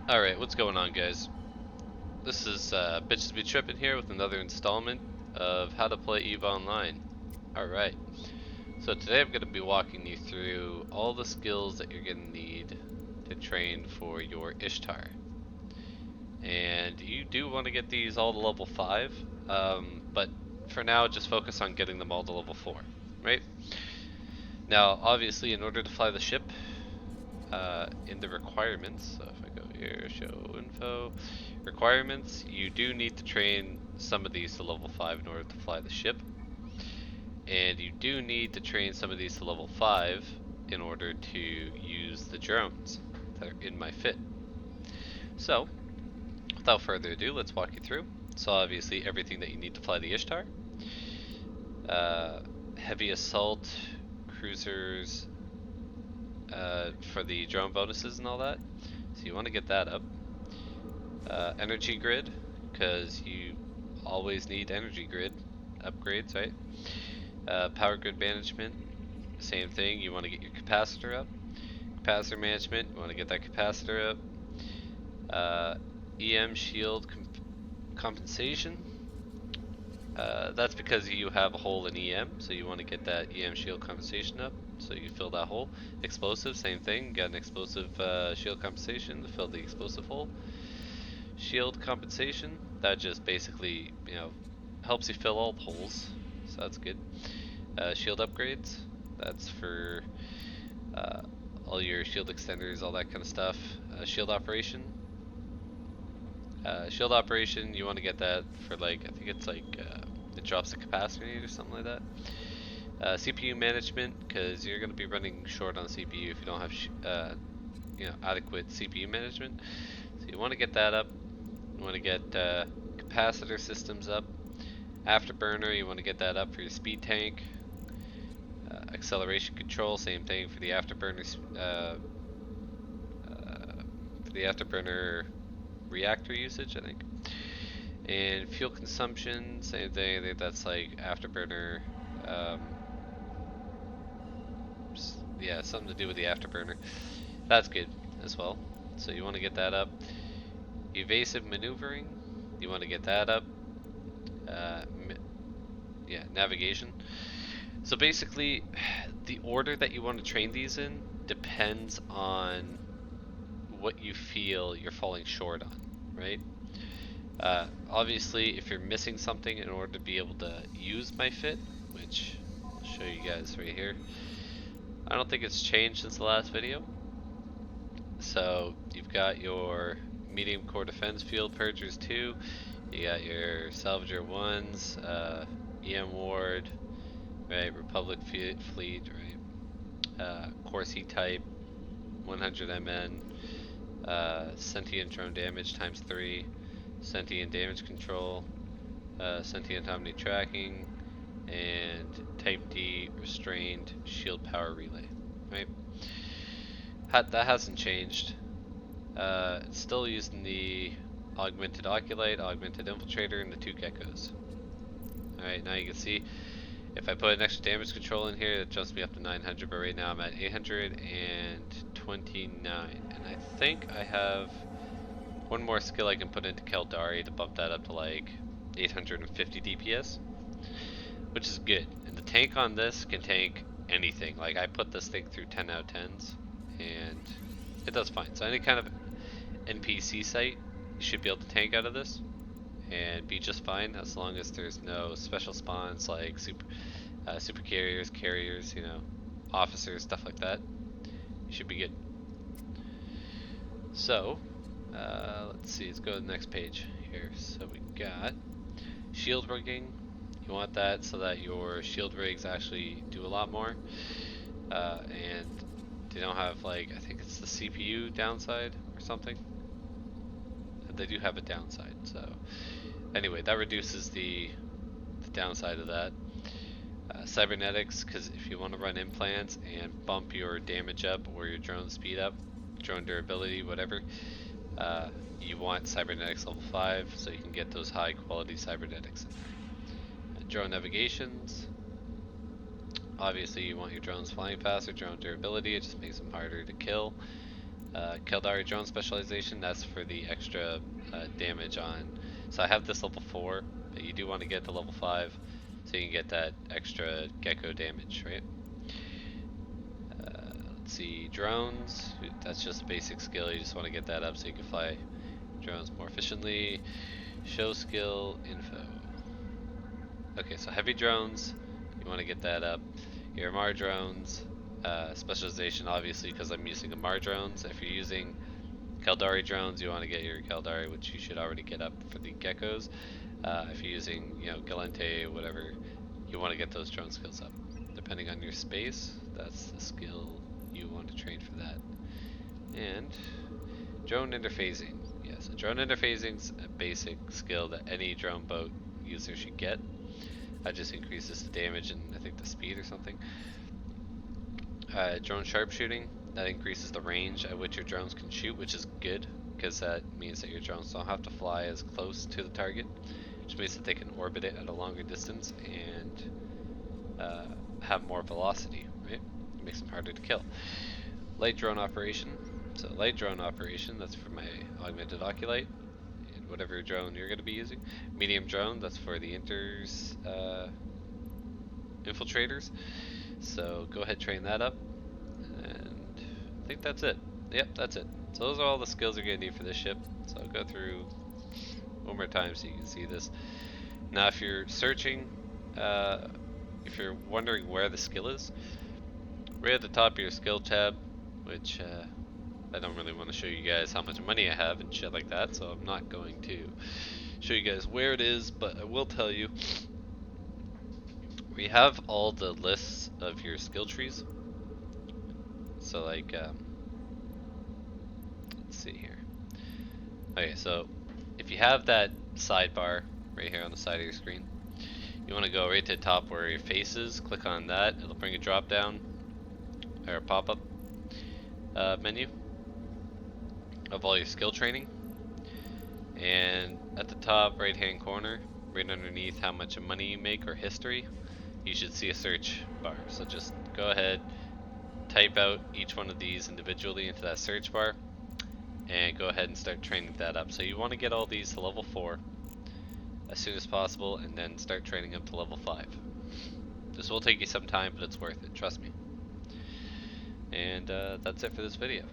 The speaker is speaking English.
Alright, what's going on, guys? This is Bitches Be Trippin' here with another installment of How to Play EVE Online. Alright, so today I'm going to be walking you through all the skills that you're going to need to train for your Ishtar. And you do want to get these all to level 5, but for now just focus on getting them all to level 4, right? Now, obviously, in order to fly the ship, in the requirements, so if I go here, show info, requirements, you do need to train some of these to level 5 in order to fly the ship. And you do need to train some of these to level 5 in order to use the drones that are in my fit. So, without further ado, let's walk you through. So obviously everything that you need to fly the Ishtar. Heavy assault, cruisers, for the drone bonuses and all that. So you want to get that up. Energy grid, because you always need energy grid upgrades, right? Power grid management, same thing. You want to get your capacitor up. Capacitor management, you want to get that capacitor up. EM shield compensation. That's because you have a hole in EM, so you want to get that EM shield compensation up, so you fill that hole. Explosive, same thing. Got an explosive shield compensation to fill the explosive hole. Shield compensation, that just basically, helps you fill all the holes, so that's good. Shield upgrades, that's for all your shield extenders, all that kind of stuff. Shield operation. Shield operation, you want to get that for like, I think it's like, it drops the capacity or something like that. CPU management, because you're going to be running short on CPU if you don't have adequate CPU management. So you want to get that up. You want to get capacitor systems up. Afterburner, you want to get that up for your speed tank. Acceleration control, same thing for the afterburner. For the afterburner reactor usage, I think. And fuel consumption, same thing. I think that's like afterburner. Yeah, something to do with the afterburner. That's good as well. So you want to get that up. Evasive maneuvering, you want to get that up. Yeah, navigation. So basically, the order that you want to train these in depends on what you feel you're falling short on, right? Obviously, if you're missing something in order to be able to use my fit, which I'll show you guys right here, I don't think it's changed since the last video. So you've got your medium core defense field purgers 2, you got your salvager 1s, EM ward, right, Republic fleet, right, core C type, 100 MN, sentient drone damage times 3, sentient damage control, sentient omni tracking, and type D restrained shield power relay, right? That hasn't changed. It's still using the augmented oculite, augmented infiltrator, and the 2 geckos. Alright, now you can see if I put an extra damage control in here, it jumps me up to 900, but right now I'm at 829. And I think I have one more skill I can put into Keldari to bump that up to like 850 DPS, which is good. And the tank on this can tank anything. Like I put this thing through 10 out of 10s, and it does fine. So any kind of NPC site, you should be able to tank out of this and be just fine, as long as there's no special spawns like super carriers, officers, stuff like that. You should be good. So, let's see, let's go to the next page here. So we got shield rigging. You want that so that your shield rigs actually do a lot more. And they don't have, like, I think it's the CPU downside or something. They do have a downside, so anyway, that reduces the downside of that. Cybernetics, because if you want to run implants and bump your damage up or your drone speed up, drone durability, whatever, you want cybernetics level 5 so you can get those high quality cybernetics in there. Drone navigations, obviously you want your drones flying faster. Drone durability, it just makes them harder to kill. Keldari drone specialization, that's for the extra damage on. So I have this level 4, but you do want to get to level 5 so you can get that extra gecko damage, right? Let's see, drones, that's just a basic skill, you just want to get that up so you can fly drones more efficiently. Show skill info. Okay, so heavy drones, you want to get that up. Your Mar drones, specialization obviously because I'm using a Mar drones. If you're using Caldari drones, you want to get your Caldari, which you should already get up for the geckos. If you're using, Galente, whatever, you want to get those drone skills up. Depending on your space, that's the skill you want to train for that. And drone interphasing. Yeah, so drone interphasing's a basic skill that any drone boat user should get. That just increases the damage and I think the speed or something. Drone sharpshooting, that increases the range at which your drones can shoot, which is good because that means that your drones don't have to fly as close to the target, which means that they can orbit it at a longer distance and have more velocity, right? It makes them harder to kill. Light drone operation. So light drone operation, that's for my augmented oculite and whatever drone you're going to be using. Medium drone, that's for the infiltrators. So go ahead, train that up, and I think that's it. Yep, that's it. So those are all the skills you're going to need for this ship. So I'll go through one more time so you can see this. Now if you're searching, if you're wondering where the skill is, right at the top of your skill tab, which I don't really want to show you guys how much money I have and shit like that, so I'm not going to show you guys where it is, but I will tell you we have all the lists of your skill trees. So like, let's see here. Okay, so if you have that sidebar right here on the side of your screen, you want to go right to the top where your face is, click on that, it'll bring a drop down or a pop-up menu of all your skill training, and at the top right hand corner, right underneath how much money you make or history, you should see a search bar. So just go ahead, type out each one of these individually into that search bar, and go ahead and start training that up. So you want to get all these to level 4 as soon as possible, and then start training up to level 5. This will take you some time, but it's worth it, trust me. And that's it for this video.